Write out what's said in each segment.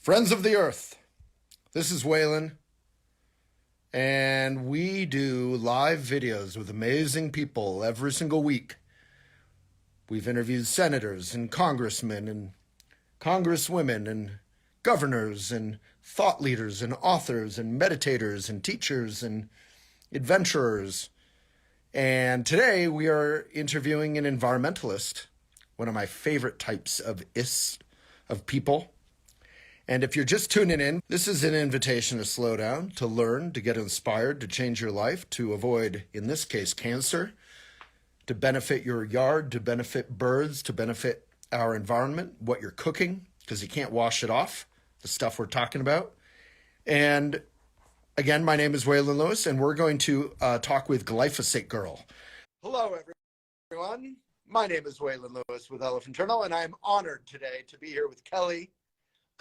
Friends of the Earth, this is Waylon, and we do live videos with amazing people every single week. We've interviewed senators and congressmen and congresswomen and governors and thought leaders and authors and meditators and teachers and adventurers. And today we are interviewing an environmentalist, one of my favorite types of people. And if you're just tuning in, this is an invitation to slow down, to learn, to get inspired, to change your life, to avoid, in this case, cancer, to benefit your yard, to benefit birds, to benefit our environment, what you're cooking, because you can't wash it off, the stuff we're talking about. And again, my name is Waylon Lewis, and we're going to talk with Glyphosate Girl. Hello, everyone. My name is Waylon Lewis with Elephant Journal, and I'm honored today to be here with Kelly,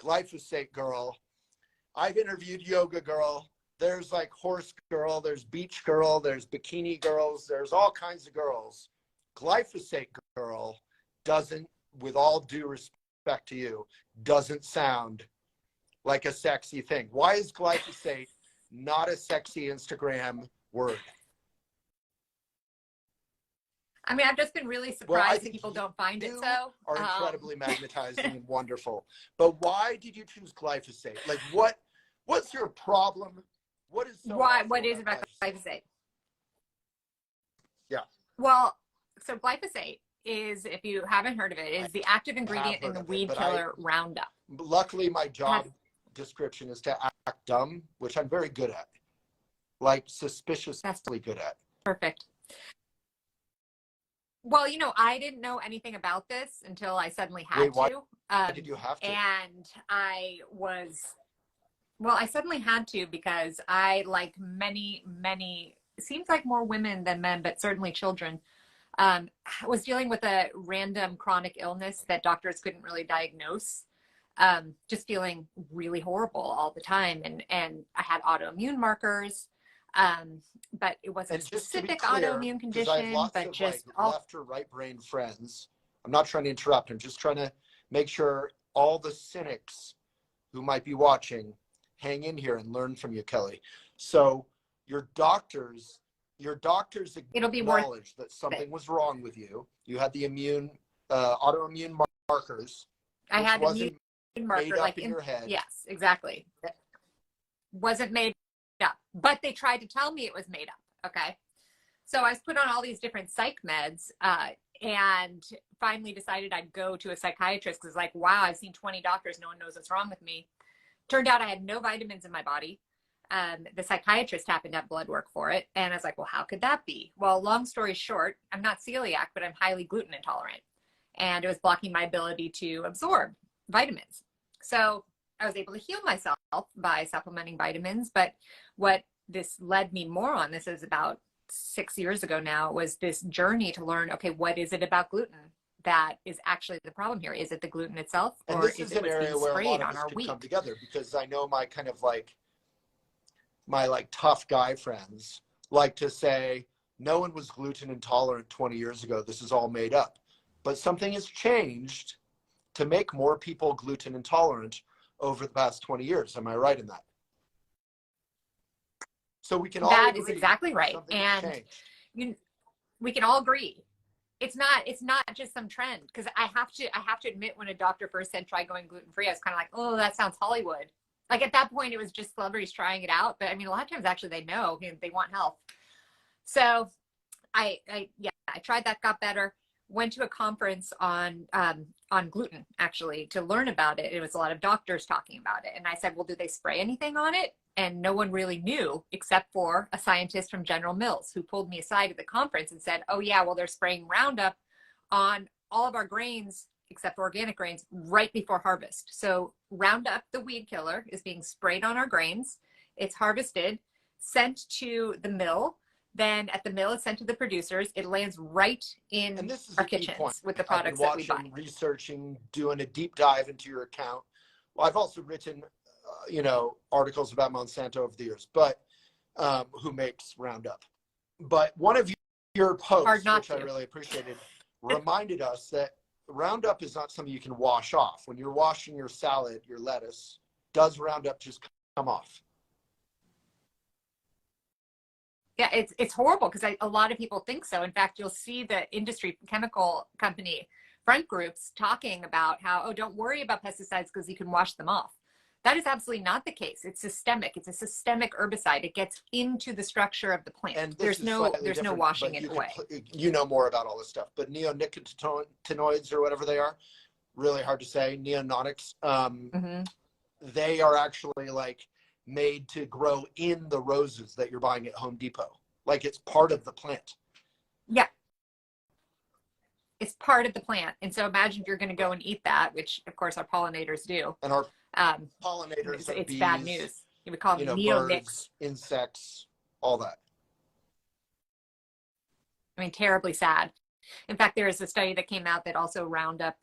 Glyphosate Girl. I've interviewed Yoga Girl. There's like Horse Girl, there's Beach Girl, there's Bikini Girls, there's all kinds of girls. Glyphosate Girl doesn't, with all due respect to you, doesn't sound like a sexy thing. Why is glyphosate not a sexy Instagram word? I mean, I've just been really surprised that people don't find it so. Are incredibly magnetizing and wonderful. But why did you choose glyphosate? Like, what's your problem? What is so what is about glyphosate? Yeah. Well, so glyphosate is, if you haven't heard of it, is the active ingredient in the weed killer Roundup. Luckily, my job description is to act dumb, which I'm very good at. Like, suspiciously good at. Perfect. Well, you know, I didn't know anything about this until I suddenly had to. Why did you have to? And I suddenly had to because I, like many, it seems like more women than men, but certainly children, was dealing with a random chronic illness that doctors couldn't really diagnose. Just feeling really horrible all the time. And I had autoimmune markers. But it wasn't a specific autoimmune condition, but just all left or right brain friends. I'm not trying to interrupt. I'm just trying to make sure all the cynics who might be watching hang in here and learn from you, Kelly. So your doctors acknowledged that something was wrong with you. You had the autoimmune markers. I had immune marker like in your head. Yes, exactly. Wasn't made up, but they tried to tell me it was made up. Okay. So I was put on all these different psych meds, and finally decided I'd go to a psychiatrist because, like, wow, I've seen 20 doctors. No one knows what's wrong with me. Turned out I had no vitamins in my body. The psychiatrist happened to have blood work for it. And I was like, well, how could that be? Well, long story short, I'm not celiac, but I'm highly gluten intolerant. And it was blocking my ability to absorb vitamins. So I was able to heal myself by supplementing vitamins. But what this led me more on, this is about 6 years ago now, was this journey to learn, okay, what is it about gluten that is actually the problem here? Is it the gluten itself, or is it what's being sprayed on our wheat? Come together, because I know my kind of like my tough guy friends like to say no one was gluten intolerant 20 years ago. This is all made up. But something has changed to make more people gluten intolerant over the past 20 years. Am I right in that? So we can all that agree is exactly right. And we can all agree. It's not just some trend, because I have to admit, when a doctor first said try going gluten-free, I was kind of like, oh, that sounds Hollywood. Like, at that point, it was just celebrities trying it out. But I mean, a lot of times actually they know, they want health. So I tried that, got better. Went to a conference on gluten, actually, to learn about it. It was a lot of doctors talking about it. And I said, well, do they spray anything on it? And no one really knew, except for a scientist from General Mills, who pulled me aside at the conference and said, oh yeah, well, they're spraying Roundup on all of our grains, except for organic grains, right before harvest. So Roundup, the weed killer, is being sprayed on our grains. It's harvested, sent to the mill. Then at the mill, it's sent to the producers. It lands right in our kitchens with the products that we buy. Researching, doing a deep dive into your account. Well, I've also written, articles about Monsanto over the years, but who makes Roundup. But one of your posts, which I really appreciated, reminded us that Roundup is not something you can wash off. When you're washing your salad, your lettuce, does Roundup just come off? Yeah, it's horrible because a lot of people think so. In fact, you'll see the industry chemical company front groups talking about how, oh, don't worry about pesticides because you can wash them off. That is absolutely not the case. It's systemic. It's a systemic herbicide. It gets into the structure of the plant. And there's no washing it away. You know more about all this stuff, but neonicotinoids or whatever they are, really hard to say, neonotics, they are actually like made to grow in the roses that you're buying at Home Depot. Like it's part of the plant. Yeah. It's part of the plant. And so imagine if you're going to go and eat that, which of course our pollinators do. And our pollinators are it's bees, bad news. You would call them birds, insects, all that. I mean, terribly sad. In fact, there is a study that came out that also Roundup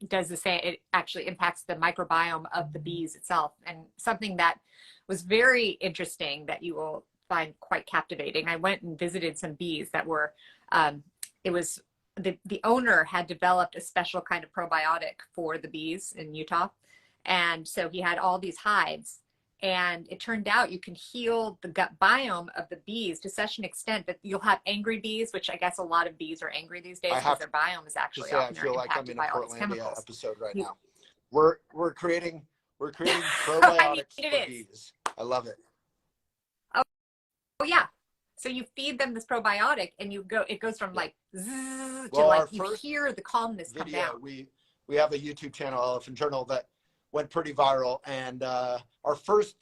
does the same. It actually impacts the microbiome of the bees itself. And something that was very interesting that you will find quite captivating. I went and visited some bees that were, it was the owner had developed a special kind of probiotic for the bees in Utah. And so he had all these hives. And it turned out you can heal the gut biome of the bees to such an extent that you'll have angry bees, which I guess a lot of bees are angry these days because their biome is actually often impacted by all these chemicals. Episode right now. We're creating probiotics for bees. I love it. Oh yeah. So you feed them this probiotic, and it goes from like zzz to like you hear the calmness come down. We have a YouTube channel, Elephant Journal, that went pretty viral, and our first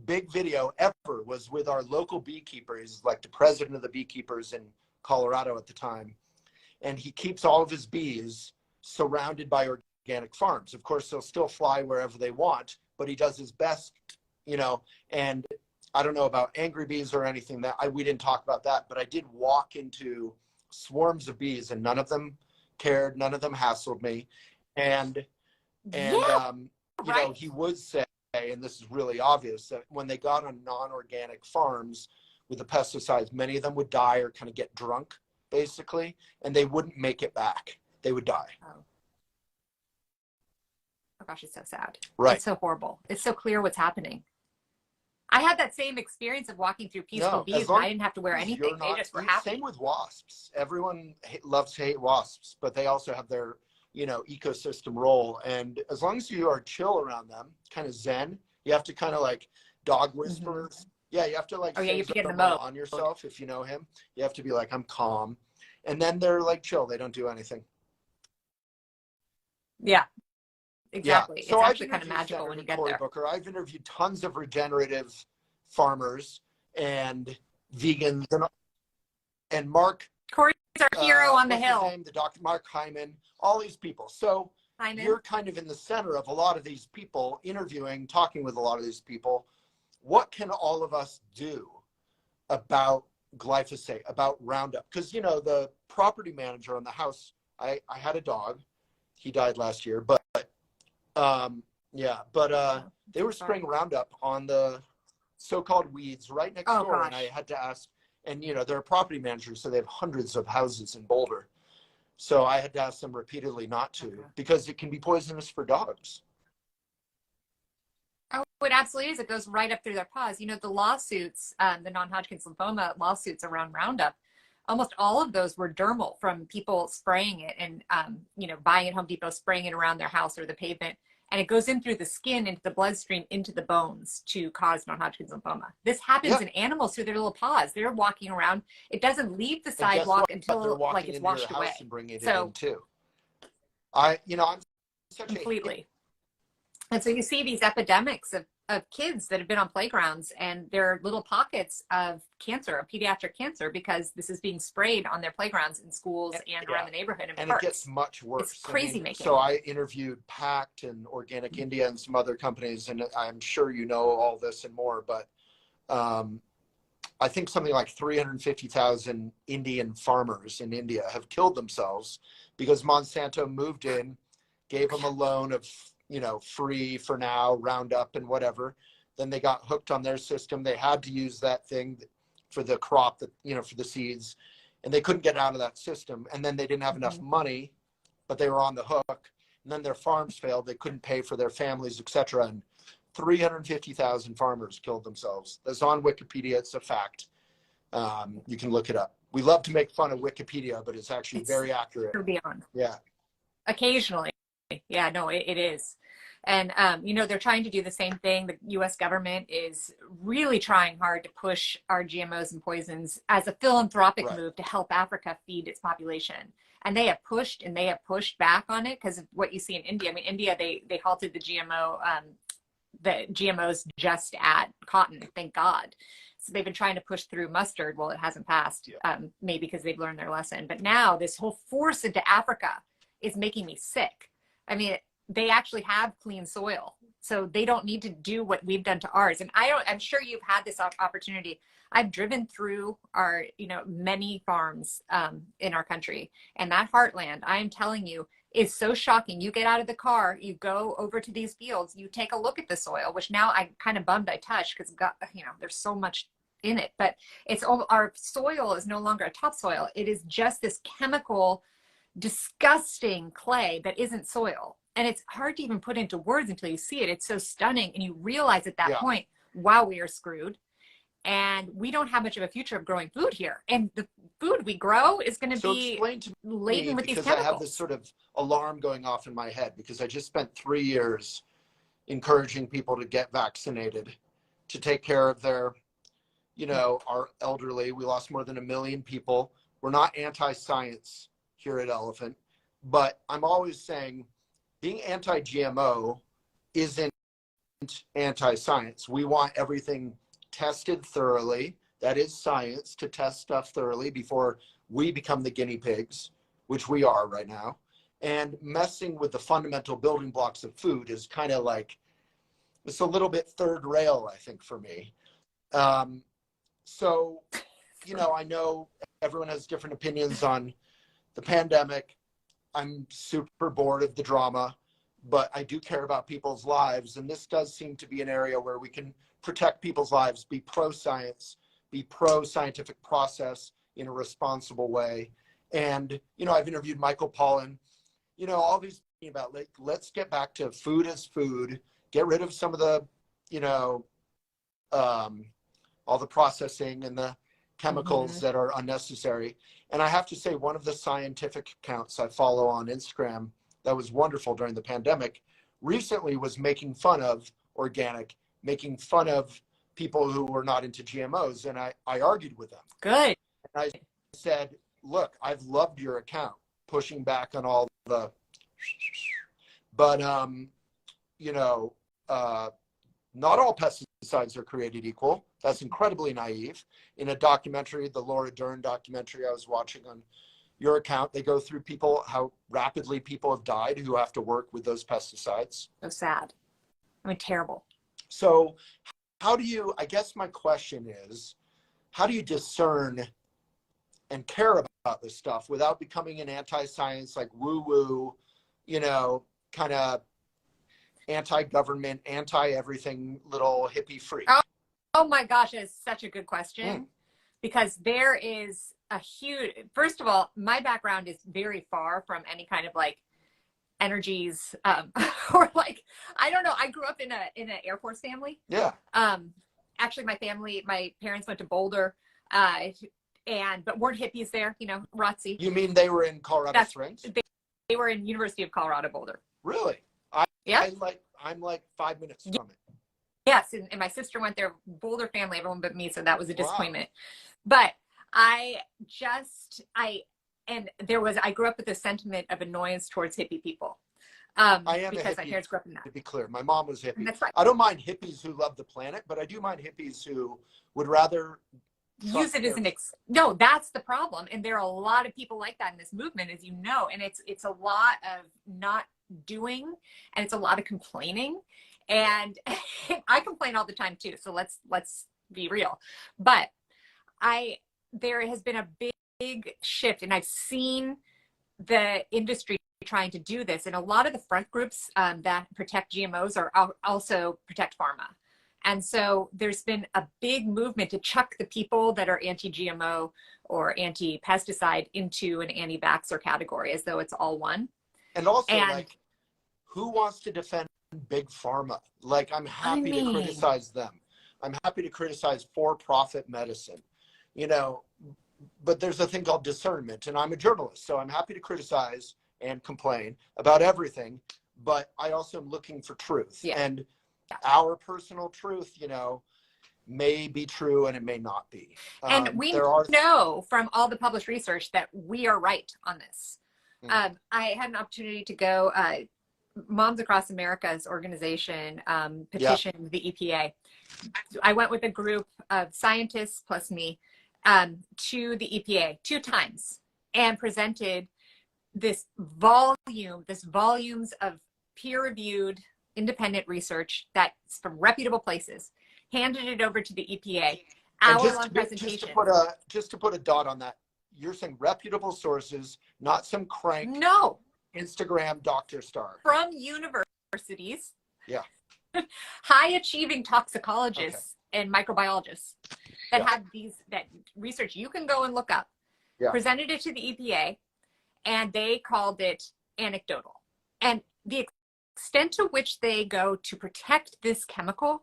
big video ever was with our local beekeeper. He's like the president of the beekeepers in Colorado at the time, and he keeps all of his bees surrounded by organic farms. Of course, they'll still fly wherever they want, but he does his best, and I don't know about angry bees or anything we didn't talk about that, but I did walk into swarms of bees and none of them cared. None of them hassled me. And he would say, and this is really obvious, that when they got on non-organic farms with the pesticides, many of them would die or kind of get drunk, basically, and they wouldn't make it back. They would die. Oh gosh, it's so sad. Right. It's so horrible. It's so clear what's happening. I had that same experience of walking through peaceful bees, and I didn't have to wear anything. They just were happy. Same with wasps. Everyone loves to hate wasps, but they also have their ecosystem role. And as long as you are chill around them, kind of zen, you have to kind of like dog whisperers. Yeah, you have to like you have to get in the mode on yourself. If you know him, you have to be like, I'm calm. And then they're like chill. They don't do anything. Yeah, exactly. Yeah. So it's actually kind of magical when you get there. Booker. I've interviewed tons of regenerative farmers and vegans and Mark. Corey's our hero on the hill. His name, the Dr. Mark Hyman, all these people. So you're kind of in the center of a lot of these people, interviewing, talking with a lot of these people. What can all of us do about glyphosate, about Roundup? Because, the property manager on the house, I had a dog. He died last year, but they were spraying Roundup on the so-called weeds right next door. Gosh. And I had to ask, and they're a property manager, so they have hundreds of houses in Boulder. So I had to ask them repeatedly not to, because it can be poisonous for dogs. Oh, it absolutely is. It goes right up through their paws. The lawsuits, the non-Hodgkin's lymphoma lawsuits around Roundup, almost all of those were dermal from people spraying it and, buying at Home Depot, spraying it around their house or the pavement. And it goes in through the skin, into the bloodstream, into the bones to cause non-Hodgkin's lymphoma. This happens in animals through their little paws. They're walking around. It doesn't leave the sidewalk until like it's washed away. And bringing it in too. I'm such completely. And so you see these epidemics of kids that have been on playgrounds, and there are little pockets of cancer, of pediatric cancer, because this is being sprayed on their playgrounds in schools and around the neighborhood. And it gets much worse. It's crazy making. So I interviewed Pact and Organic India and some other companies, and I'm sure you know all this and more, but I think something like 350,000 Indian farmers in India have killed themselves because Monsanto moved in, gave them a loan of free for now, Roundup and whatever. Then they got hooked on their system. They had to use that thing for the crop, that for the seeds, and they couldn't get out of that system. And then they didn't have enough money, but they were on the hook. And then their farms failed. They couldn't pay for their families, etc. And 350,000 farmers killed themselves. That's on Wikipedia. It's a fact. You can look it up. We love to make fun of Wikipedia, but it's actually very accurate. Beyond. Yeah. Occasionally. Yeah, no, it is. And, you know, they're trying to do the same thing. The U.S. government is really trying hard to push our GMOs and poisons as a philanthropic move to help Africa feed its population. And they have pushed and they have pushed back on it because of what you see in India. I mean, India, they halted the GMOs just at cotton, thank God. So they've been trying to push through mustard. Well, it hasn't passed, maybe because they've learned their lesson. But now this whole force into Africa is making me sick. I mean, they actually have clean soil, so they don't need to do what we've done to ours. And I'm sure you've had this opportunity. I've driven through our, you know, many farms in our country, and that heartland, I'm telling you, is so shocking. You get out of the car, you go over to these fields, you take a look at the soil, which now I'm kind of bummed I touched because, you know, there's so much in it, but our soil is no longer a topsoil. It is just this chemical, disgusting clay that isn't soil. And it's hard to even put into words until you see it. It's so stunning. And you realize at that point, wow, we are screwed. And we don't have much of a future of growing food here. And the food we grow is going to be laden with these chemicals. Because I have this sort of alarm going off in my head because I just spent 3 years encouraging people to get vaccinated, to take care of their, you know, our elderly. We lost more than 1 million people. We're not anti-science here at Elephant, but I'm always saying being anti-GMO isn't anti-science. We want everything tested thoroughly. That is science, to test stuff thoroughly before we become the guinea pigs, which we are right now. And messing with the fundamental building blocks of food is kind of like, it's a little bit third rail, I think, for me. So, you know, I know everyone has different opinions on the pandemic. I'm super bored of the drama, but I do care about people's lives. And this does seem to be an area where we can protect people's lives, be pro-science, be pro-scientific process in a responsible way. And, you know, I've interviewed Michael Pollan, you know, all these about, like, let's get back to food as food, get rid of some of the, you know, all the processing and the chemicals that are unnecessary. And I have to say, one of the scientific accounts I follow on Instagram that was wonderful during the pandemic recently was making fun of organic, making fun of people who were not into GMOs. And I argued with them. Good. And I said, look, I've loved your account, pushing back on all the, but, you know, not all pesticides are created equal. That's incredibly naive. In a documentary, the Laura Dern documentary I was watching on your account, they go through how rapidly people have died who have to work with those pesticides. So sad. I mean, terrible. So how do you, I guess my question is, how do you discern and care about this stuff without becoming an anti-science, like woo-woo, you know, kind of anti-government, anti-everything, little hippie freak? Oh my gosh, that is such a good question. Because there is a huge, first of all, my background is very far from any kind of like energies, or like, I don't know. I grew up in an Air Force family. Yeah. Actually, my parents went to Boulder, but weren't hippies there, you know, ROTC. You mean they were in Colorado Springs? They were in University of Colorado Boulder. Really? I'm like 5 minutes from it. Yes, and my sister went there. Boulder family, everyone but me, so that was a disappointment. Wow. But I grew up with a sentiment of annoyance towards hippie people. I am because a hippie, my parents grew up in that. to be clear. My mom was hippie. That's right. I don't mind hippies who love the planet, but I do mind hippies who would rather use it as no, that's the problem. And there are a lot of people like that in this movement, as you know, and it's a lot of not doing, and it's a lot of complaining. And I complain all the time too. So let's be real. But there has been a big shift, and I've seen the industry trying to do this. And a lot of the front groups that protect GMOs are also protect pharma. And so there's been a big movement to chuck the people that are anti-GMO or anti-pesticide into an anti-vaxxer category, as though it's all one. And also, like, who wants to defend big pharma. Like, I'm happy to criticize them. I'm happy to criticize for-profit medicine, you know, but there's a thing called discernment, and I'm a journalist, so I'm happy to criticize and complain about everything, but I also am looking for truth. Yeah. And our personal truth, you know, may be true and it may not be. And we know from all the published research that we are right on this. I had an opportunity to go, Moms Across America's organization petitioned the EPA. I went with a group of scientists plus me to the EPA 2 times and presented this volumes of peer-reviewed independent research that's from reputable places, handed it over to the EPA, hour-long presentation. Just to put a dot on that, you're saying reputable sources, not some crank Instagram doctor star. From universities. Yeah. High-achieving toxicologists and microbiologists that have that research you can go and look up, presented it to the EPA, and they called it anecdotal. And the extent to which they go to protect this chemical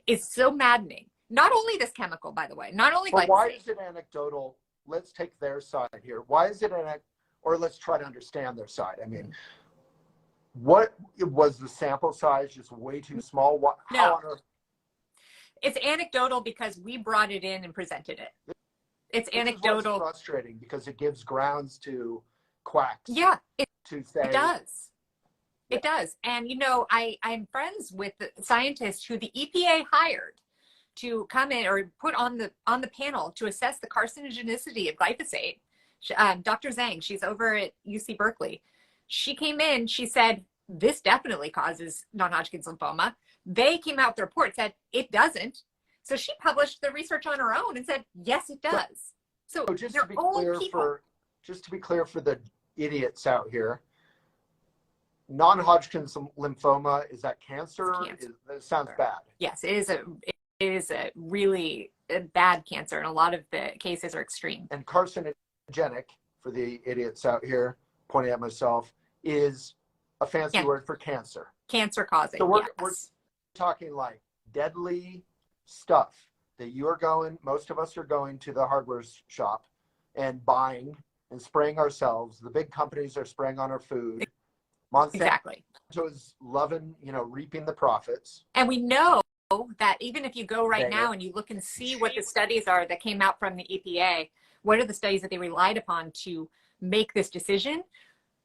is so maddening. Not only this chemical, by the way, not only glyphosate. Why is it anecdotal? Let's take their side here. Why is it or let's try to understand their side. I mean, what was the sample size? Just way too small? How on earth? It's anecdotal because we brought it in and presented it. It's anecdotal. It's frustrating because it gives grounds to quacks. Yeah, it does. Yeah. It does. And, you know, I'm friends with the scientists who the EPA hired to come in or put on the panel to assess the carcinogenicity of glyphosate. Dr. Zhang, she's over at UC Berkeley. She came in, she said, this definitely causes non-Hodgkin's lymphoma. They came out with the report, said it doesn't. So she published the research on her own and said, yes, it does. So just to be clear for the idiots out here, non-Hodgkin's lymphoma, is that cancer? It sounds bad. Yes, it is a really bad cancer, and a lot of the cases are extreme. And carcinogenic, for the idiots out here, pointing at myself, is a fancy word for cancer. Cancer causing. So we're talking like deadly stuff that most of us are going to the hardware shop and buying and spraying ourselves. The big companies are spraying on our food. Monsanto is loving, reaping the profits. And we know that even if you go right now and you look and see what the studies are that came out from the EPA, what are the studies that they relied upon to make this decision?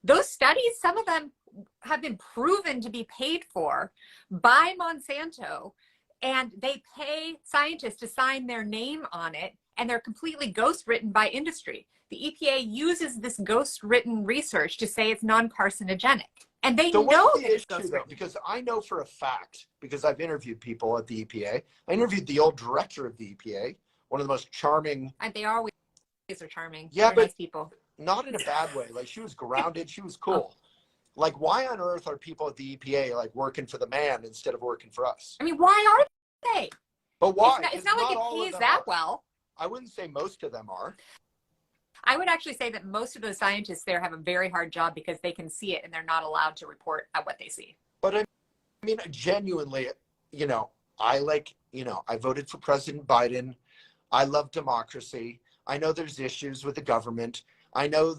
Those studies, some of them have been proven to be paid for by Monsanto, and they pay scientists to sign their name on it, and they're completely ghost-written by industry. The EPA uses this ghost-written research to say it's non-carcinogenic. And they know that it's ghost-written. Because I know for a fact, because I've interviewed people at the EPA. I interviewed the old director of the EPA, one of the most charming. And they always are charming. Yeah, they're but nice people. Not in a bad way. Like, she was grounded. She was cool. Like, why on earth are people at the EPA like working for the man instead of working for us? I mean, why are they? But why? It's not like it pays that well. I wouldn't say most of them are. I would actually say that most of those scientists there have a very hard job because they can see it and they're not allowed to report at what they see. But I mean, genuinely, I voted for President Biden. I love democracy. I know there's issues with the government. I know,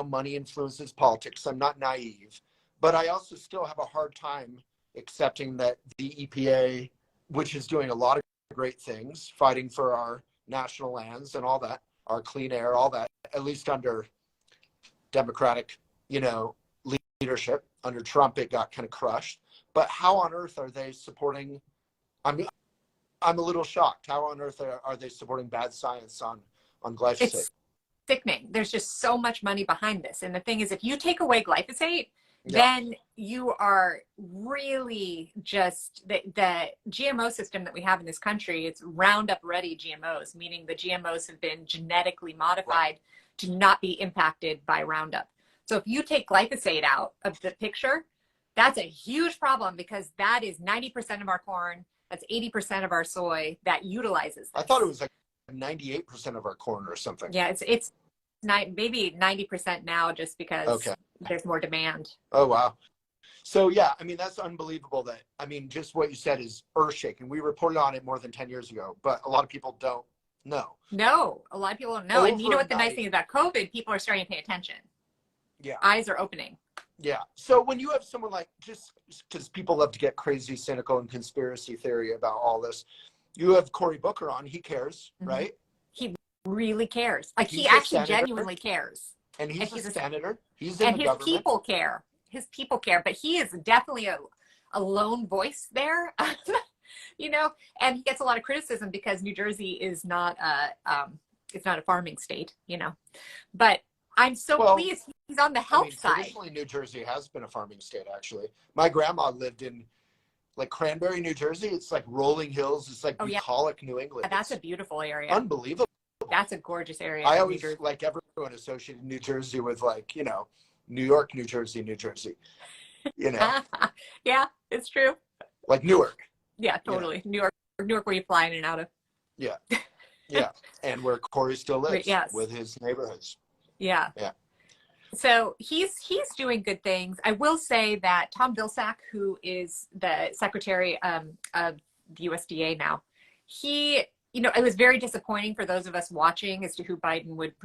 money influences politics. I'm not naive. But I also still have a hard time accepting that the EPA, which is doing a lot of great things, fighting for our national lands and all that, our clean air, all that, at least under Democratic, leadership. Under Trump, it got kind of crushed. But how on earth are they supporting? I'm a little shocked. How on earth are they supporting bad science on glyphosate? It's sickening. There's just so much money behind this. And the thing is, if you take away glyphosate, then you are really just the GMO system that we have in this country. It's Roundup ready GMOs, meaning the GMOs have been genetically modified to not be impacted by Roundup. So if you take glyphosate out of the picture, that's a huge problem because that is 90% of our corn. That's 80% of our soy that utilizes this. I thought it was like 98% of our corn or something. Yeah, it's maybe 90% now just because there's more demand. Oh, wow. So yeah, I mean, that's unbelievable. That, I mean, just what you said is earth shaking. We reported on it more than 10 years ago, but a lot of people don't know. No, a lot of people don't know. And you know what the nice Overnight. thing about COVID, people are starting to pay attention. Yeah. Eyes are opening. Yeah. So when you have someone like, just because people love to get crazy, cynical, and conspiracy theory about all this, you have Cory Booker on. He cares, right? He really cares. Like, He's he a actually senator. genuinely cares. And he's a senator. He's in And the his government. people care. His people care. But he is definitely a lone voice there. You know, and he gets a lot of criticism because New Jersey is not it's not a farming state, you know. But I'm so pleased he's on the health side. Traditionally, New Jersey has been a farming state, actually. My grandma lived in, like, Cranberry, New Jersey. It's like rolling hills. It's like bucolic New England. That's a beautiful area. Unbelievable. That's a gorgeous area. I always, like, everyone associated New Jersey with, like, you know, New York, New Jersey, New Jersey. You know? Yeah, it's true. Like Newark. Yeah, totally. You know? New York, where you fly in and out of. Yeah. Yeah. And where Cory still lives, with his neighborhoods. Yeah. Yeah. So he's doing good things. I will say that Tom Vilsack, who is the secretary of the USDA now, he, you know, it was very disappointing for those of us watching as to who Biden would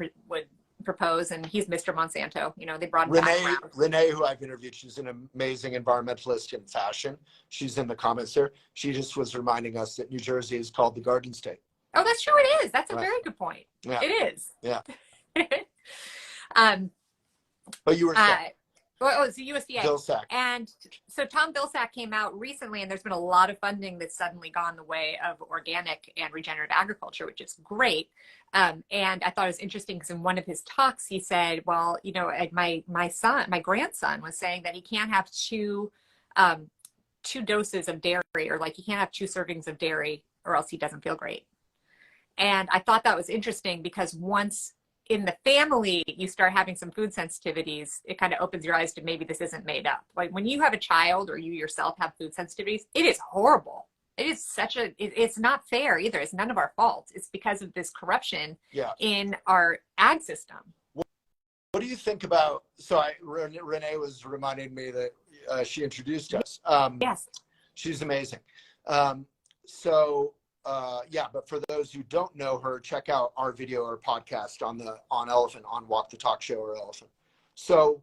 propose, and he's Mr. Monsanto. You know, they brought him back. Renee, who I've interviewed, she's an amazing environmentalist in fashion. She's in the comments there. She just was reminding us that New Jersey is called the Garden State. Oh, that's true. It is. That's a very good point. Yeah. It is. Yeah. But you were saying. Well, it's the USDA. Vilsack. And so Tom Vilsack came out recently, and there's been a lot of funding that's suddenly gone the way of organic and regenerative agriculture, which is great. And I thought it was interesting because in one of his talks, he said, well, you know, my grandson was saying that he can't have two doses of dairy, or like he can't have 2 servings of dairy, or else he doesn't feel great. And I thought that was interesting because once in the family you start having some food sensitivities, it kind of opens your eyes to maybe this isn't made up. Like when you have a child or you yourself have food sensitivities, it is horrible. It is it's not fair either. It's none of our fault. It's because of this corruption in our ag system. What do you think about, Renee was reminding me that she introduced us. Yes. She's amazing. But for those who don't know her, check out our video or podcast on Elephant, on Walk the Talk Show or Elephant. So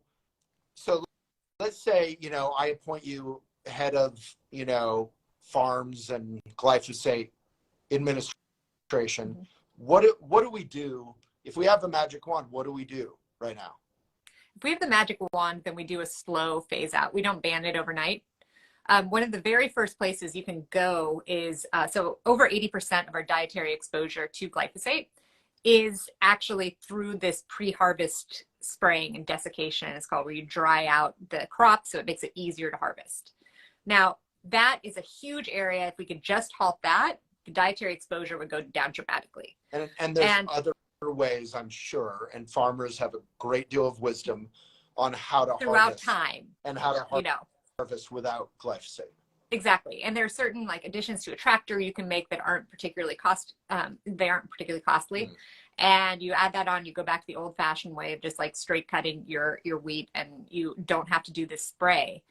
let's say, you know, I appoint you head of, you know, farms and glyphosate administration. What do we do if we have the magic wand? What do we do right now? If we have the magic wand, then we do a slow phase out. We don't ban it overnight. One of the very first places you can go is, so over 80% of our dietary exposure to glyphosate is actually through this pre-harvest spraying and desiccation, it's called, where you dry out the crop so it makes it easier to harvest. Now, that is a huge area. If we could just halt that, the dietary exposure would go down dramatically. And there's other ways, I'm sure, and farmers have a great deal of wisdom on how to harvest time and how to harvest without glyphosate. Exactly. And there are certain like additions to a tractor you can make that aren't particularly costly. And you add that on, you go back to the old fashioned way of just like straight cutting your wheat, and you don't have to do this spray.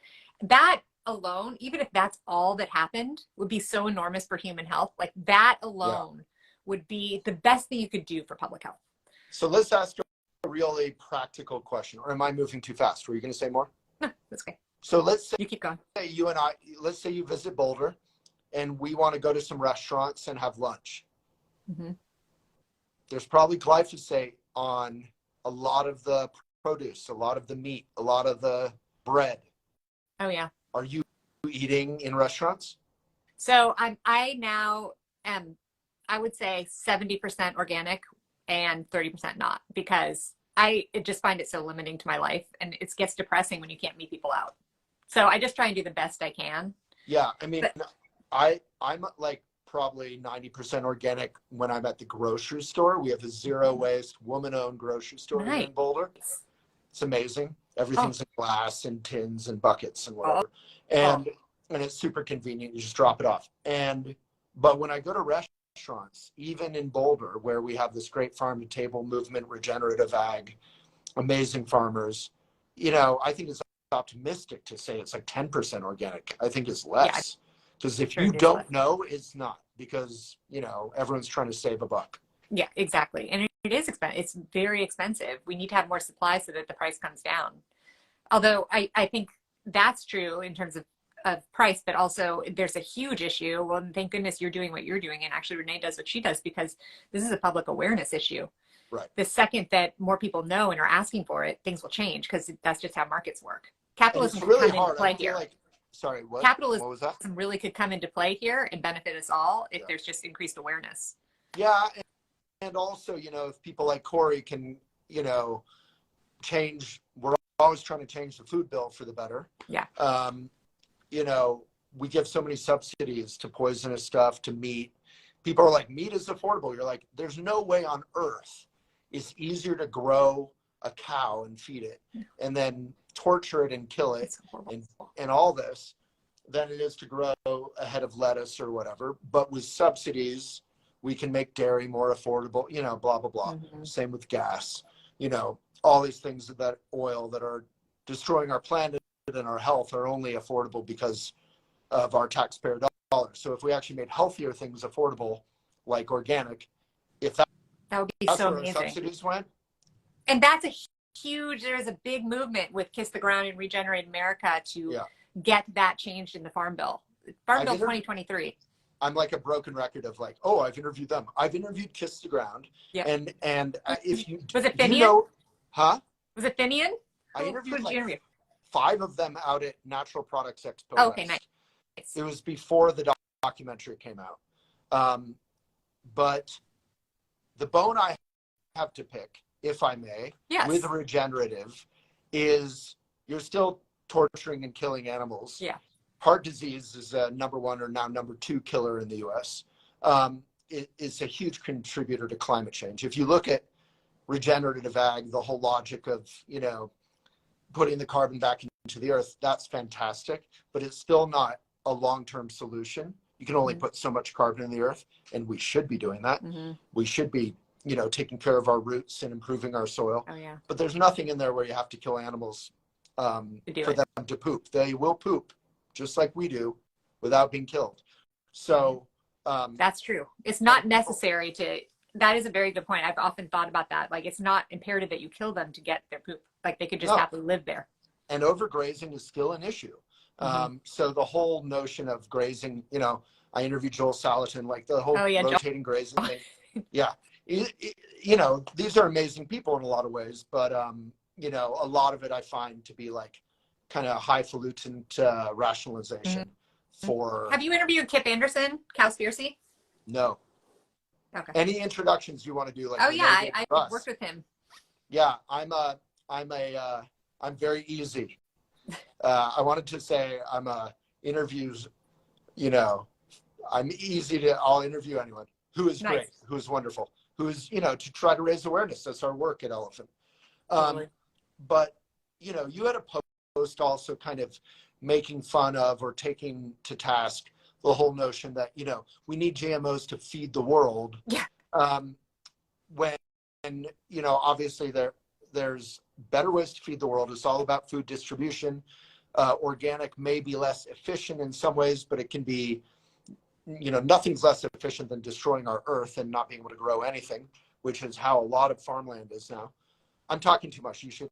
That alone, even if that's all that happened, would be so enormous for human health. Like that alone would be the best thing you could do for public health. So let's ask a really practical question, or am I moving too fast? Were you going to say more? No, that's okay. So let's say you keep going. You and I, let's say you visit Boulder and we want to go to some restaurants and have lunch. Mm-hmm. There's probably glyphosate on a lot of the produce, a lot of the meat, a lot of the bread. Oh yeah. Are you eating in restaurants? So I now am, I would say 70% organic and 30% not, because I just find it so limiting to my life, and it gets depressing when you can't meet people out. So I just try and do the best I can. Yeah. I mean, I'm like probably 90% organic when I'm at the grocery store. We have a zero waste, woman-owned grocery store here in Boulder. It's amazing. Everything's in glass and tins and buckets and whatever. And it's super convenient. You just drop it off. But when I go to restaurants, even in Boulder, where we have this great farm to table movement, regenerative ag, amazing farmers, you know, I think it's optimistic to say it's like 10% organic. I think it's less. Because if Sure, you it is don't less. know, it's not, because, everyone's trying to save a buck. Yeah, exactly. And it is expensive. It's very expensive. We need to have more supply so that the price comes down. Although I think that's true in terms of price, but also there's a huge issue. Well, thank goodness you're doing what you're doing. And actually Renee does what she does, because this is a public awareness issue. Right. The second that more people know and are asking for it, things will change, because that's just how markets work. And Capitalism it's could really come into hard. play I feel here. like, sorry, what? Capitalism What was that? really could come into play here and benefit us all if Yeah. there's just increased awareness. Yeah. And also, if people like Corey can, change, we're always trying to change the food bill for the better. Yeah. We give so many subsidies to poisonous stuff, to meat. People are like, meat is affordable. You're like, there's no way on earth it's easier to grow a cow and feed it and then torture it and kill it It's horrible. and all this than it is to grow a head of lettuce or whatever. But with subsidies, we can make dairy more affordable, blah, blah, blah. Mhm. Same with gas, all these things that oil that are destroying our planet and our health are only affordable because of our taxpayer dollars. So if we actually made healthier things affordable, like organic, if That would be that's so where our amazing. subsidies went. And that's a there's a big movement with Kiss the Ground and Regenerate America to get that changed in the Farm Bill. Farm Bill 2023. I'm like a broken record of like, oh, I've interviewed them. I've interviewed Kiss the Ground. Yeah. And if you Was it do you Finian? know, huh? Was it Finian? I Who interviewed did like you interview? 5 of them out at Natural Products Expo. Oh, okay, nice. It was before the documentary came out. But the bone I have to pick, if I may, Yes. with regenerative, is you're still torturing and killing animals. Yeah. Heart disease is a #1 or now #2 killer in the U.S. It is a huge contributor to climate change. If you look at regenerative ag, the whole logic of, putting the carbon back into the earth, that's fantastic, but it's still not a long-term solution. You can only put so much carbon in the earth, and we should be doing that. Mm-hmm. We should be, taking care of our roots and improving our soil. Oh, yeah. But there's nothing in there where you have to kill animals for them to poop. They will poop just like we do without being killed. So that's true. It's not necessary to. That is a very good point. I've often thought about that. Like, it's not imperative that you kill them to get their poop. Like, they could just happily live there. And overgrazing is still an issue. So the whole notion of grazing, I interviewed Joel Salatin, like the whole rotating grazing thing. Yeah. These are amazing people in a lot of ways, but, a lot of it I find to be like kind of highfalutin rationalization for. Have you interviewed Kip Anderson, Cowspiracy? No. Okay. Any introductions you want to do? Like, I worked with him. Yeah, I'm very easy. I wanted to say I'm interviews, I'm easy to, I'll interview anyone who is great, who is wonderful, who is, to try to raise awareness. That's our work at Elephant. Totally. But, you had a post also kind of making fun of or taking to task the whole notion that, we need GMOs to feed the world. Yeah. When, obviously there's better ways to feed the world. It's all about food distribution. Organic may be less efficient in some ways, but it can be, nothing's less efficient than destroying our earth and not being able to grow anything, which is how a lot of farmland is now. I'm talking too much. You should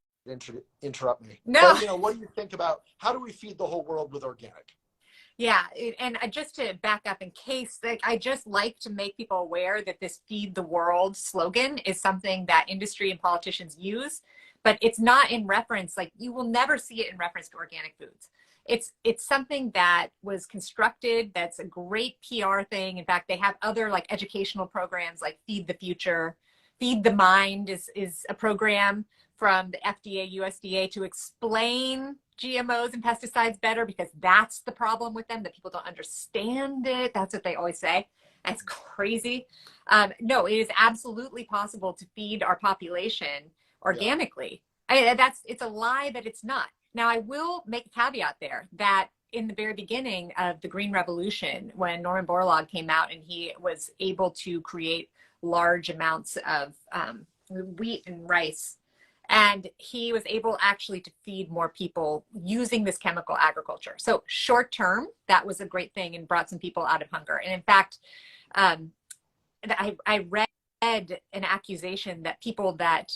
interrupt me. No. But, what do you think about how do we feed the whole world with organic? Yeah, and just to back up in case, I just like to make people aware that this feed the world slogan is something that industry and politicians use, but it's not in reference, like you will never see it in reference to organic foods. It's something that was constructed, that's a great PR thing. In fact, they have other like educational programs like Feed the Future. Feed the Mind is a program from the FDA, USDA to explain GMOs and pesticides better, because that's the problem with them, that people don't understand it. That's what they always say. That's crazy. No, it is absolutely possible to feed our population organically. It's a lie that it's not. Now, I will make a caveat there that in the very beginning of the Green Revolution, when Norman Borlaug came out and he was able to create large amounts of wheat and rice And he was able actually to feed more people using this chemical agriculture. So short term, that was a great thing and brought some people out of hunger. And in fact, I read an accusation that people that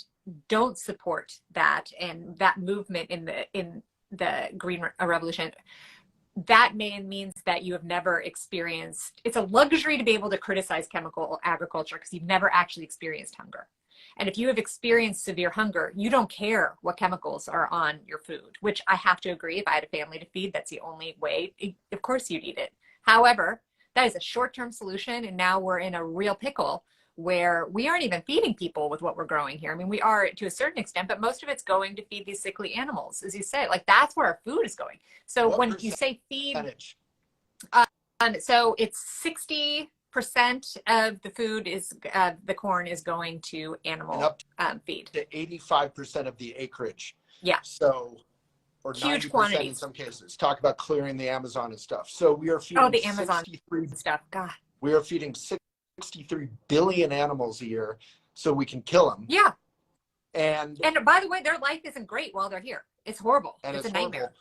don't support that and that movement in the Green Revolution, that means that you have never experienced, it's a luxury to be able to criticize chemical agriculture because you've never actually experienced hunger. And if you have experienced severe hunger, you don't care what chemicals are on your food, which I have to agree. If I had a family to feed, that's the only way. Of course you'd eat it. However, that is a short-term solution. And now we're in a real pickle where we aren't even feeding people with what we're growing here. I mean, we are to a certain extent, but most of it's going to feed these sickly animals, as you say. Like, that's where our food is going. So What when you say feed, percentage? so it's 60% of the food is the corn is going to animal feed. To 85% of the acreage. Yeah. So, or huge 90% quantities in some cases. Talk about clearing the Amazon and stuff. So we are feeding the Amazon stuff. God. We are feeding 63 billion animals a year so we can kill them. Yeah. And by the way, their life isn't great while they're here. It's horrible. And it's a nightmare. horrible.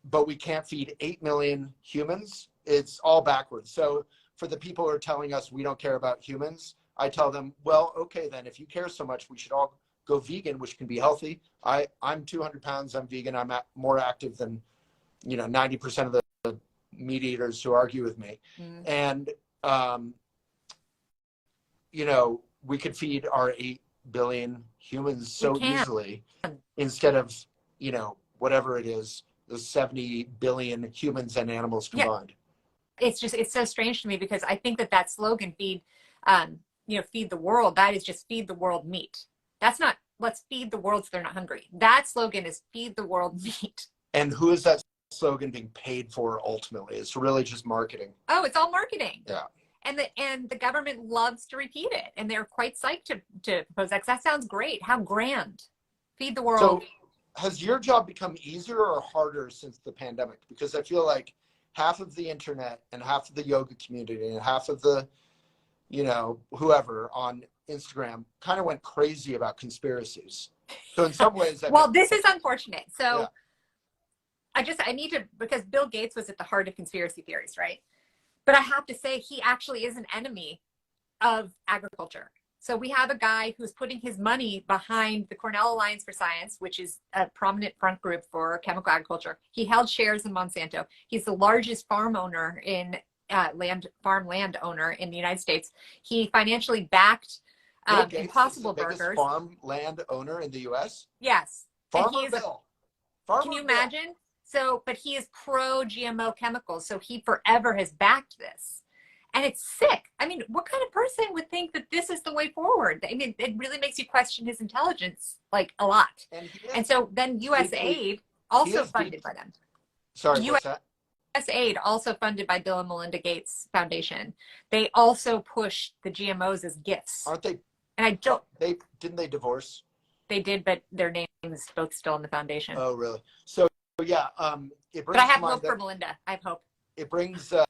But we can't feed 8 million humans. It's all backwards. So for the people who are telling us we don't care about humans, I tell them, well, okay, then if you care so much, we should all go vegan, which can be healthy. I'm 200 pounds. I'm vegan. I'm more active than, 90% of the meat eaters who argue with me. And, we could feed our 8 billion humans so easily instead of, whatever it is, the 70 billion humans and animals combined. Yeah. It's so strange to me because I think that slogan, feed the world, that is just feed the world meat. That's not, let's feed the world so they're not hungry. That slogan is feed the world meat. And who is that slogan being paid for ultimately? It's really just marketing. Oh, it's all marketing. Yeah. And the government loves to repeat it. And they're quite psyched to propose that. That sounds great. How grand. Feed the world. So has your job become easier or harder since the pandemic? Because I feel like half of the internet and half of the yoga community and half of the, whoever on Instagram kind of went crazy about conspiracies. So in some ways, this is unfortunate. So yeah. I need to, because Bill Gates was at the heart of conspiracy theories, right? But I have to say, he actually is an enemy of agriculture. So we have a guy who's putting his money behind the Cornell Alliance for Science, which is a prominent front group for chemical agriculture. He held shares in Monsanto. He's the largest farm owner in farmland owner in the United States. He financially backed Impossible Burgers. Biggest farmland owner in the U.S. Yes. Farmer Bill. Can you imagine? So, but he is pro GMO chemicals. So he forever has backed this. And it's sick. I mean, what kind of person would think that this is the way forward? I mean, it really makes you question his intelligence, like, a lot. And so then USAID, also funded by them. Sorry, what's that? USAID, also funded by Bill and Melinda Gates Foundation. They also push the GMOs as gifts. Aren't they? And I don't. Didn't they divorce? They did, but their names both still in the foundation. Oh, really? So yeah, it brings. But I have hope for Melinda. I have hope. It brings to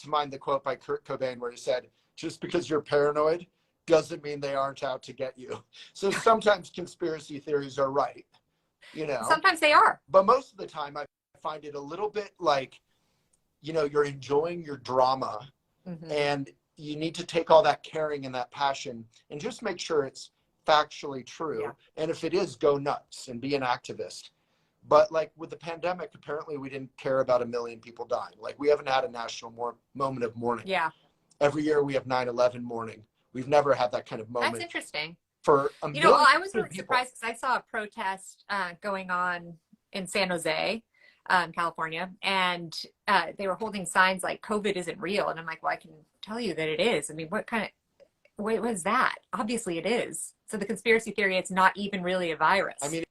mind the quote by Kurt Cobain where he said, "Just because you're paranoid doesn't mean they aren't out to get you." So sometimes conspiracy theories are right, Sometimes they are. But most of the time, I find it a little bit like, you're enjoying your drama, and you need to take all that caring and that passion and just make sure it's factually true. Yeah. And if it is, go nuts and be an activist. But like with the pandemic, apparently we didn't care about 1 million people dying. Like, we haven't had a national moment of mourning. Yeah. Every year we have 9/11 mourning. We've never had that kind of moment. That's interesting. For a million I was really people. surprised because I saw a protest going on in San Jose, California, and they were holding signs like "COVID isn't real," and I'm like, well, I can tell you that it is. I mean, what is that? Obviously, it is. So the conspiracy theory, it's not even really a virus. I mean,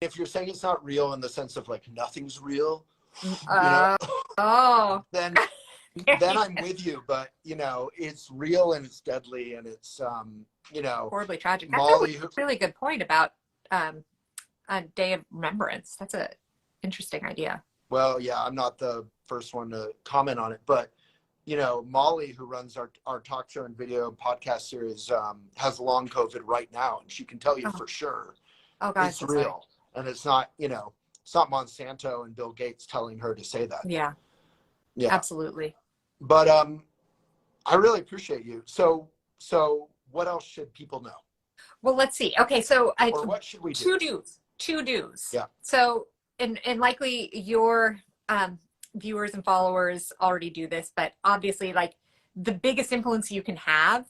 if you're saying it's not real in the sense of like nothing's real, then I'm with you. But it's real and it's deadly and it's horribly tragic. Molly, that's a really good point about a day of remembrance. That's a interesting idea. Well, yeah, I'm not the first one to comment on it, but Molly, who runs our talk show and video podcast series, has long COVID right now, and she can tell you for sure Oh God, It's real. And it's not, it's not Monsanto and Bill Gates telling her to say that. Yeah. Yeah. Absolutely. But I really appreciate you. So what else should people know? Well, let's see. Okay, so Or what should we do? Two do's. Yeah. So, and likely your viewers and followers already do this, but obviously, like, the biggest influence you can have